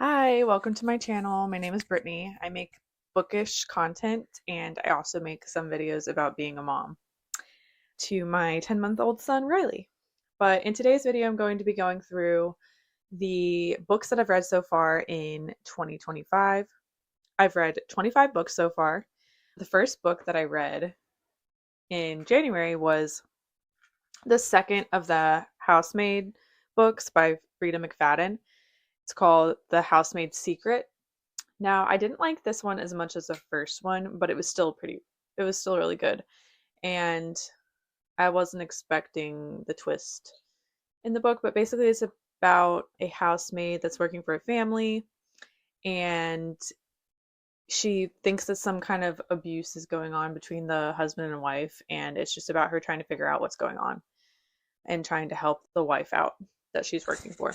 Hi, welcome to my channel. My name is Brittany. I make bookish content and I also make some videos about being a mom to my 10-month-old son, Riley. But in today's video, I'm going to be going through the books that I've read so far in 2025. I've read 25 books so far. The first book that I read in January was the second of the Housemaid books by Frida McFadden. It's called The Housemaid's Secret. Now, I didn't like this one as much as the first one, but it was still really good. And I wasn't expecting the twist in the book, but basically it's about a housemaid that's working for a family and she thinks that some kind of abuse is going on between the husband and wife, and it's just about her trying to figure out what's going on and trying to help the wife out that she's working for.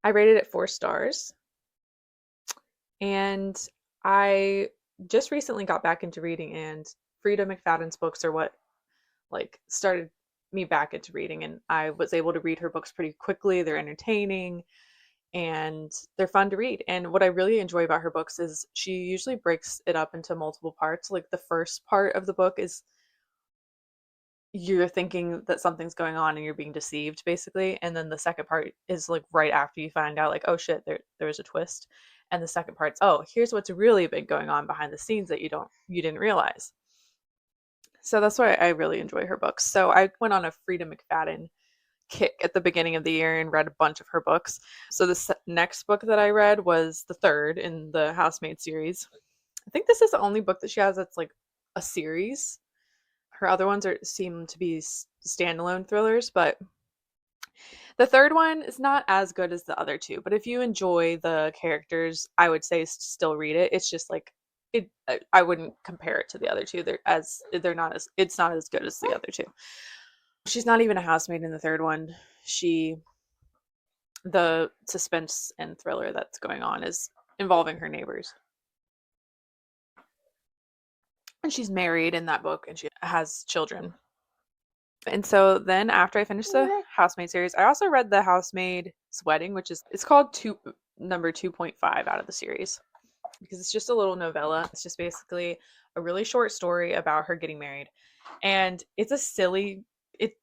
I rated it 4 stars. And I just recently got back into reading, and Frida McFadden's books are what started me back into reading, and I was able to read her books pretty quickly. They're entertaining and they're fun to read. And what I really enjoy about her books is she usually breaks it up into multiple parts. Like the first part of the book is you're thinking that something's going on and you're being deceived basically, and then the second part is like right after you find out like, oh shit, there's a twist, and the second part's, oh, here's what's really been going on behind the scenes that you didn't realize. So that's why I really enjoy her books. So I went on a Frida McFadden kick at the beginning of the year and read a bunch of her books. So the next book that I read was the third in the Housemaid series. I think this is the only book that she has that's like a series. Her other ones seem to be standalone thrillers, but the third one is not as good as the other two. But if you enjoy the characters, I would say still read it. It's just like I wouldn't compare it to the other two. They're not as it's not as good as the other two. She's not even a housemaid in the third one. She The suspense and thriller that's going on is involving her neighbors. And she's married in that book and she has children. And so then after I finished the Housemaid series, I also read The Housemaid's Wedding, which is it's called number 2.5 out of the series because it's just a little novella. It's just basically a really short story about her getting married. And it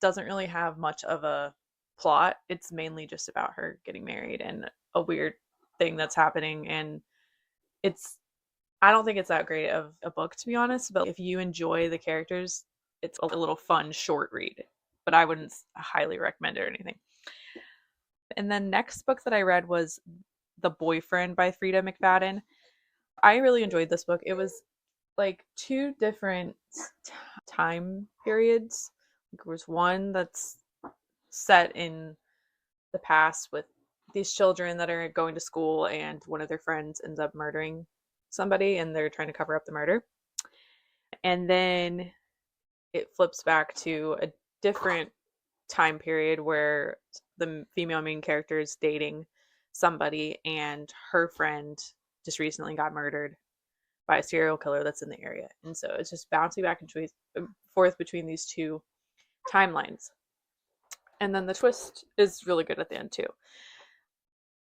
doesn't really have much of a plot. It's mainly just about her getting married and a weird thing that's happening, and it's I don't think it's that great of a book, to be honest, but if you enjoy the characters, it's a little fun short read, but I wouldn't highly recommend it or anything. And then next book that I read was The Boyfriend by Frida McFadden. I really enjoyed this book. It was like two different time periods. There was one that's set in the past with these children that are going to school and one of their friends ends up murdering somebody and they're trying to cover up the murder. And then it flips back to a different time period where the female main character is dating somebody and her friend just recently got murdered by a serial killer that's in the area. And so it's just bouncing back and forth between these two timelines. And then the twist is really good at the end too.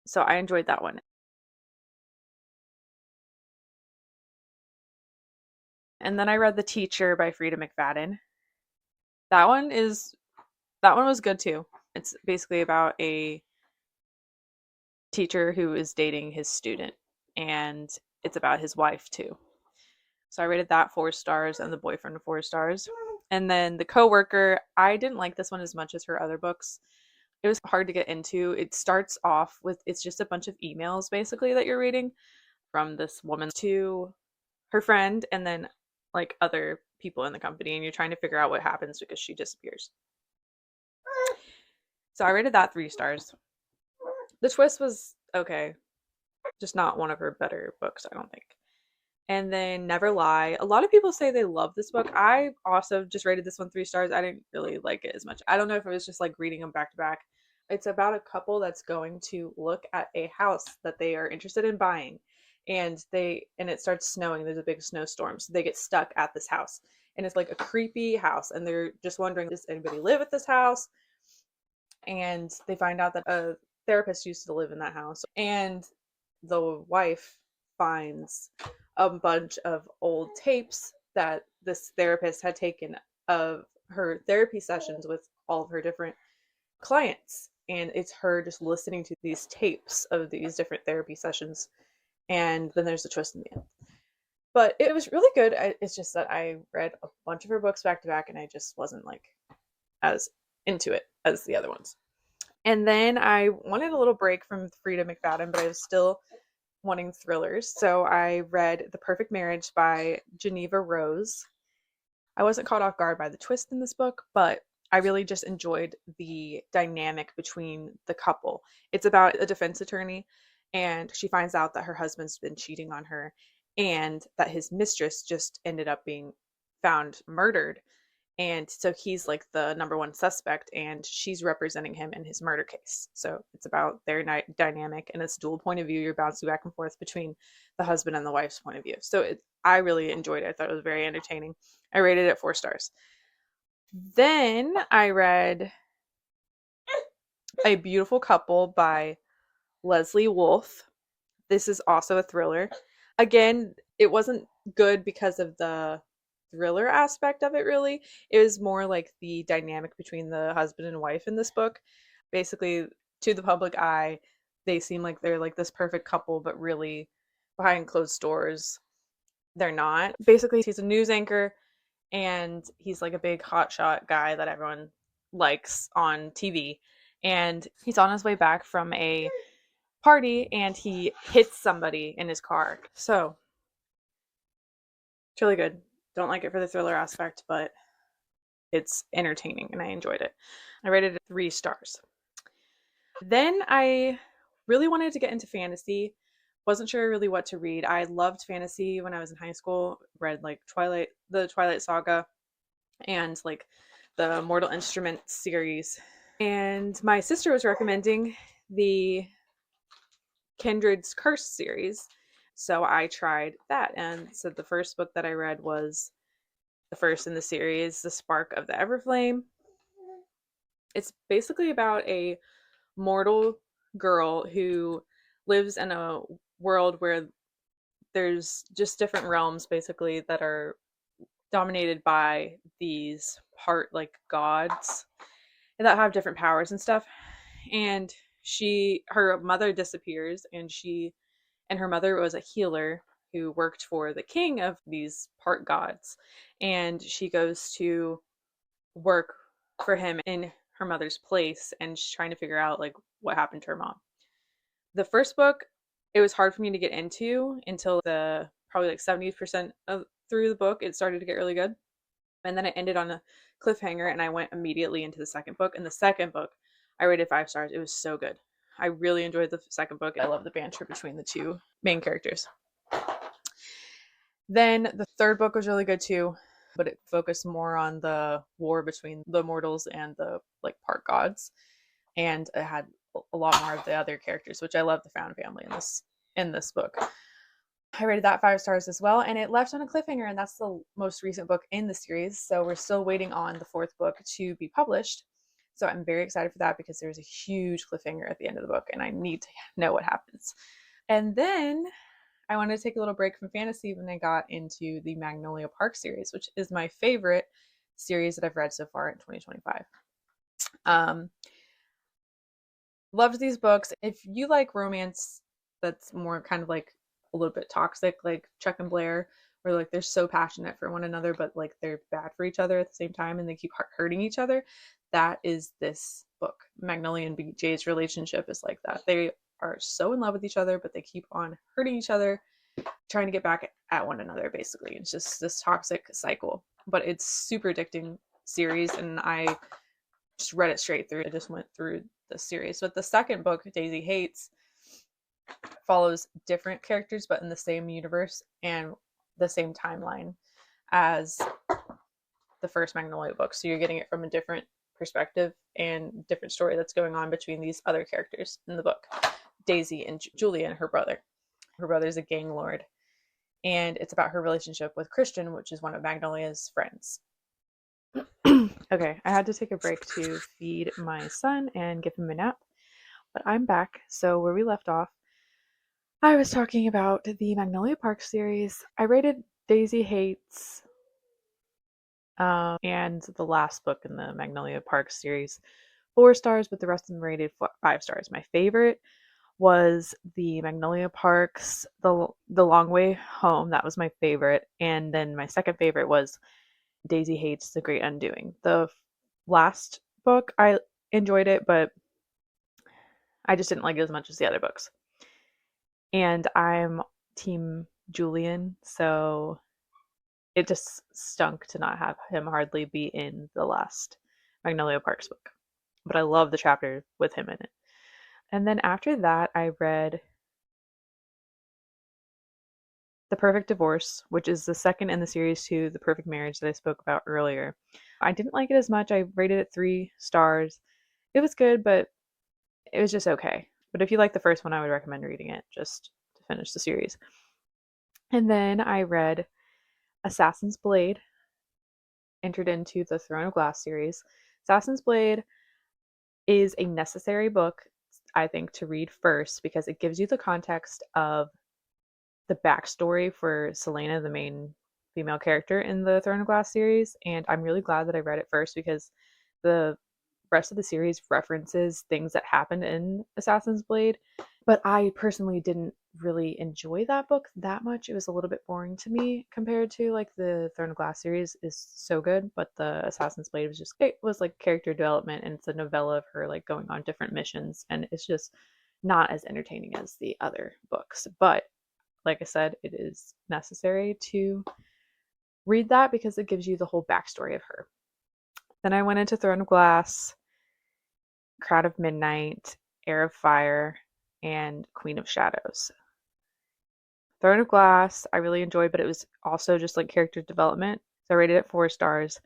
So I enjoyed that one. And then I read The Teacher by Frida McFadden. That one is that one was good too. It's basically about a teacher who is dating his student, and it's about his wife too. So I rated that 4 stars and The Boyfriend 4 stars. And then The Coworker, I didn't like this one as much as her other books. It was hard to get into. It starts off with it's just a bunch of emails basically that you're reading from this woman to her friend and then like other people in the company, and you're trying to figure out what happens because she disappears. So I rated that 3 stars. The twist was okay, just not one of her better books, I don't think. And then Never Lie. A lot of people say they love this book. I also just rated this one 3 stars. I didn't really like it as much. I don't know if it was just like reading them back to back. It's about a couple that's going to look at a house that they are interested in buying. And it starts snowing. There's a big snowstorm. So they get stuck at this house. And it's like a creepy house. And they're just wondering, does anybody live at this house? And they find out that therapist used to live in that house, and the wife finds a bunch of old tapes that this therapist had taken of her therapy sessions with all of her different clients. And it's her just listening to these tapes of these different therapy sessions. And then there's a twist in the end. But it was really good. It's just that I read a bunch of her books back to back and I just wasn't like as into it as the other ones. And then I wanted a little break from Frida McFadden, but I was still wanting thrillers. So I read The Perfect Marriage by Geneva Rose. I wasn't caught off guard by the twist in this book, but I really just enjoyed the dynamic between the couple. It's about a defense attorney, and she finds out that her husband's been cheating on her and that his mistress just ended up being found murdered. And so he's like the number one suspect, and she's representing him in his murder case. So it's about their dynamic, and it's dual point of view. You're bouncing back and forth between the husband and the wife's point of view. So I really enjoyed it. I thought it was very entertaining. I rated it 4 stars. Then I read A Beautiful Couple by Leslie Wolf. This is also a thriller. Again, it wasn't good because of the thriller aspect of it, really. It was more like the dynamic between the husband and wife in this book. Basically, to the public eye, they seem like they're like this perfect couple, but really behind closed doors, they're not. Basically, he's a news anchor and he's like a big hotshot guy that everyone likes on TV. And he's on his way back from a party and he hits somebody in his car. So it's really good. Don't like it for the thriller aspect, but it's entertaining and I enjoyed it. I rated it 3 stars. Then I really wanted to get into fantasy. Wasn't sure really what to read. I loved fantasy when I was in high school. Read like the Twilight Saga, and like the Mortal Instruments series. And my sister was recommending the Kindred's Curse series. So I tried that. And so the first book that I read was the first in the series, The Spark of the Everflame. It's basically about a mortal girl who lives in a world where there's just different realms basically that are dominated by these part like gods that have different powers and stuff. And her mother disappears, and her mother was a healer who worked for the king of these part gods, and she goes to work for him in her mother's place, and she's trying to figure out like what happened to her mom. The first book, it was hard for me to get into until the probably like 70% of through the book it started to get really good, and then it ended on a cliffhanger and I went immediately into the second book. And the second book I rated 5 stars. It was so good. I really enjoyed the second book. I love the banter between the two main characters. Then the third book was really good too, but it focused more on the war between the mortals and the like part gods, and it had a lot more of the other characters, which I love the found family in this book. I rated that 5 stars as well, and it left on a cliffhanger, and that's the most recent book in the series. So we're still waiting on the 4th book to be published. So I'm very excited for that because there's a huge cliffhanger at the end of the book, and I need to know what happens. And then I wanted to take a little break from fantasy when I got into the Magnolia Park series, which is my favorite series that I've read so far in 2025. Loved these books. If you like romance that's more kind of like a little bit toxic, like Chuck and Blair, where like they're so passionate for one another, but like they're bad for each other at the same time and they keep hurting each other, that is this book. Magnolia and BJ's relationship is like that. They are so in love with each other, but they keep on hurting each other, trying to get back at one another, basically. It's just this toxic cycle. But it's super addicting series, and I just read it straight through. I just went through the series. But the second book, Daisy Hates, follows different characters but in the same universe and the same timeline as the first Magnolia book. So you're getting it from a different perspective and different story that's going on between these other characters in the book. Daisy and Julia and her brother. Her brother's a gang lord. And it's about her relationship with Christian, which is one of Magnolia's friends. Okay, I had to take a break to feed my son and give him a nap. But I'm back. So where we left off, I was talking about the Magnolia Park series. I rated Daisy Hates and the last book in the Magnolia Park series 4 stars, but the rest of them rated 5 stars. My favorite was the Magnolia Parks, the Long Way Home. That was my favorite, and then my second favorite was Daisy Hates the Great Undoing. The last book I enjoyed it, but I just didn't like it as much as the other books. And I'm team Julian, so it just stunk to not have him hardly be in the last Magnolia Parks book. But I love the chapter with him in it. And then after that, I read The Perfect Divorce, which is the second in the series to The Perfect Marriage that I spoke about earlier. I didn't like it as much. I rated it 3 stars. It was good, but it was just okay. But if you like the first one, I would recommend reading it just to finish the series. And then I read Assassin's Blade, entered into the Throne of Glass series. Assassin's Blade is a necessary book, I think, to read first because it gives you the context of the backstory for Selena, the main female character in the Throne of Glass series. And I'm really glad that I read it first because the rest of the series references things that happened in Assassin's Blade. But I personally didn't really enjoy that book that much. It was a little bit boring to me compared to like the Throne of Glass series is so good, but the Assassin's Blade was just it was like character development and it's a novella of her like going on different missions and it's just not as entertaining as the other books. But like I said, it is necessary to read that because it gives you the whole backstory of her. Then I went into Throne of Glass, Crown of Midnight, Heir of Fire, and Queen of Shadows. Throne of Glass, I really enjoyed, but it was also just like character development. So I rated it 4 stars.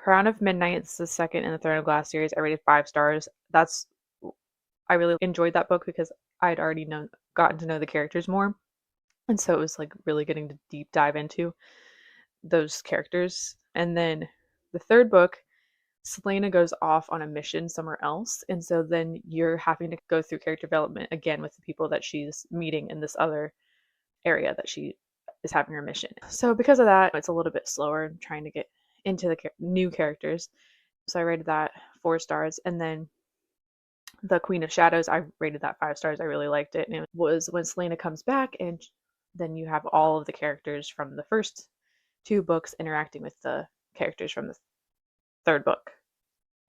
Crown of Midnight is the second in the Throne of Glass series. I rated 5 stars. I really enjoyed that book because I'd already gotten to know the characters more. And so it was like really getting to deep dive into those characters. And then the third book, Selena goes off on a mission somewhere else. And so then you're having to go through character development again with the people that she's meeting in this other area that she is having her mission. So because of that, it's a little bit slower trying to get into the new characters. So I rated that 4 stars. And then the Queen of Shadows, I rated that 5 stars. I really liked it. And it was when Selena comes back and then you have all of the characters from the first 2 books interacting with the characters from the third book.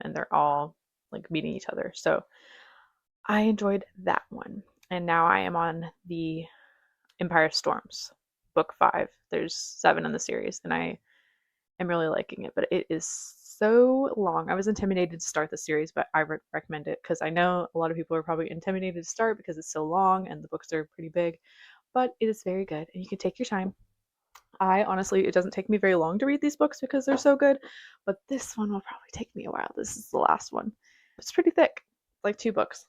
And they're all like meeting each other. So I enjoyed that one. And now I am on the Empire Storms, book 5. There's 7 in the series, and I am really liking it, but it is so long. I was intimidated to start the series, but I recommend it because I know a lot of people are probably intimidated to start because it's so long and the books are pretty big, but it is very good and you can take your time. I honestly, it doesn't take me very long to read these books because they're so good, but this one will probably take me a while. This is the last one. It's pretty thick, like 2 books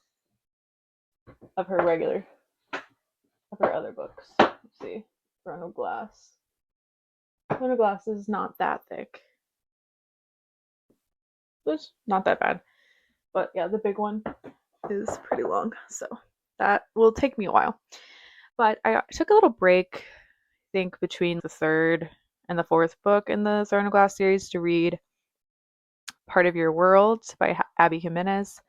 of her other books. Let's see. Throne of Glass. Throne of Glass is not that thick. It's not that bad. But yeah, the big one is pretty long. So that will take me a while. But I took a little break, I think, between the third and the fourth book in the Throne of Glass series to read Part of Your World by Abby Jimenez.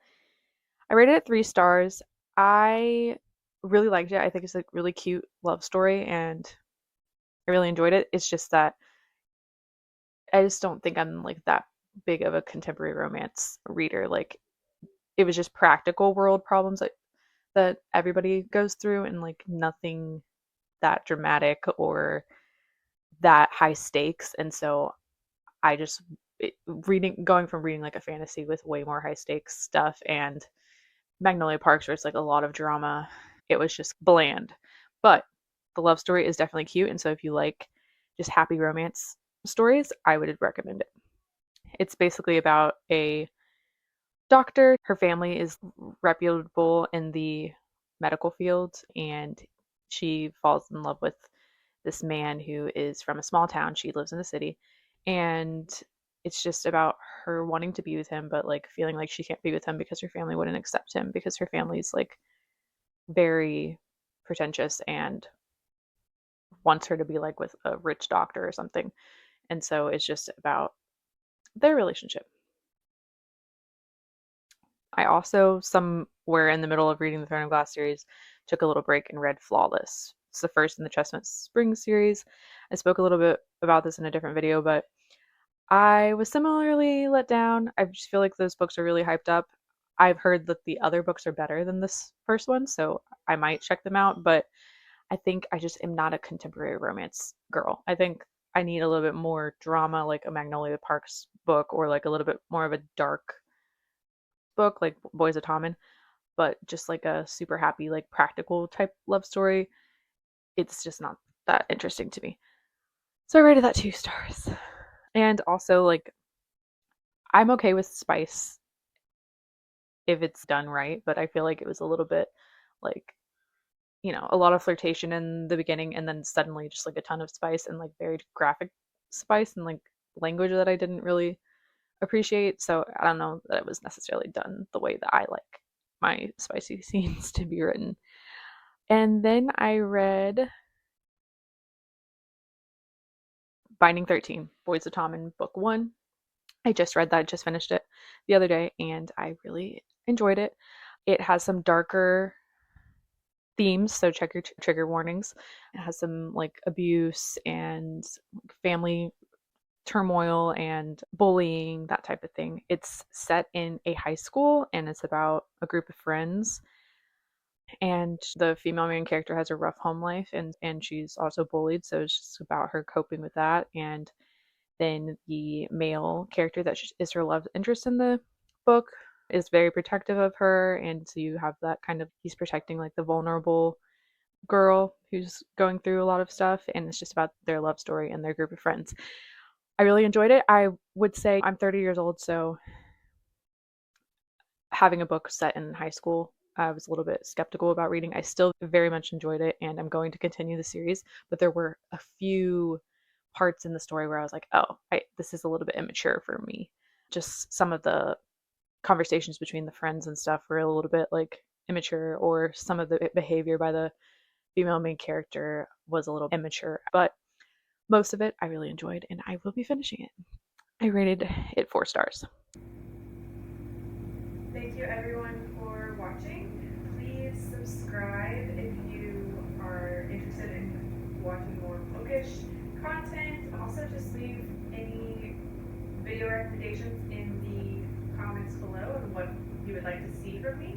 I rated it 3 stars. I really liked it. I think it's a really cute love story and I really enjoyed it. It's just that I just don't think I'm like that big of a contemporary romance reader. Like it was just practical world problems that everybody goes through and like nothing that dramatic or that high stakes. And so I just going from reading like a fantasy with way more high stakes stuff and Magnolia Parks where it's like a lot of drama, it was just bland. But the love story is definitely cute. And so if you like just happy romance stories, I would recommend it. It's basically about a doctor. Her family is reputable in the medical field, and she falls in love with this man who is from a small town. She lives in the city, and it's just about her wanting to be with him, but like feeling like she can't be with him because her family wouldn't accept him because her family's like very pretentious and wants her to be like with a rich doctor or something. And so it's just about their relationship. I also, somewhere in the middle of reading the Throne of Glass series, took a little break and read Flawless. It's the first in the Chestnut Springs series. I spoke a little bit about this in a different video, but I was similarly let down. I just feel like those books are really hyped up. I've heard that the other books are better than this first one, so I might check them out, but I think I just am not a contemporary romance girl. I think I need a little bit more drama, like a Magnolia Parks book, or like a little bit more of a dark book, like Boys of Tommen, but just like a super happy, like practical type love story. It's just not that interesting to me. So I rated that 2 stars. And also, like, I'm okay with spice if it's done right, but I feel like it was a little bit like, a lot of flirtation in the beginning and then suddenly just like a ton of spice and like very graphic spice and like language that I didn't really appreciate. So I don't know that it was necessarily done the way that I like my spicy scenes to be written. And then I read Binding 13, Boys of Tommen, book 1. I just read that, just finished it the other day, and I really enjoyed it. It has some darker themes, so check your trigger warnings. It has some like abuse and family turmoil and bullying, that type of thing. It's set in a high school and it's about a group of friends. And the female main character has a rough home life and she's also bullied, so it's just about her coping with that. And then the male character that is her love interest in the book is very protective of her, and so you have that kind of, he's protecting like the vulnerable girl who's going through a lot of stuff, and it's just about their love story and their group of friends. I really enjoyed it. I would say I'm 30 years old, so having a book set in high school, I was a little bit skeptical about reading. I still very much enjoyed it and I'm going to continue the series, but there were a few parts in the story where I was like, oh, this is a little bit immature for me. Just some of the conversations between the friends and stuff were a little bit like immature, or some of the behavior by the female main character was a little immature. But most of it I really enjoyed and I will be finishing it. I rated it 4 stars. Thank you everyone for watching. Please subscribe if you are interested in watching more bookish content. Also, just leave any video recommendations in the comments below and what you would like to see from me.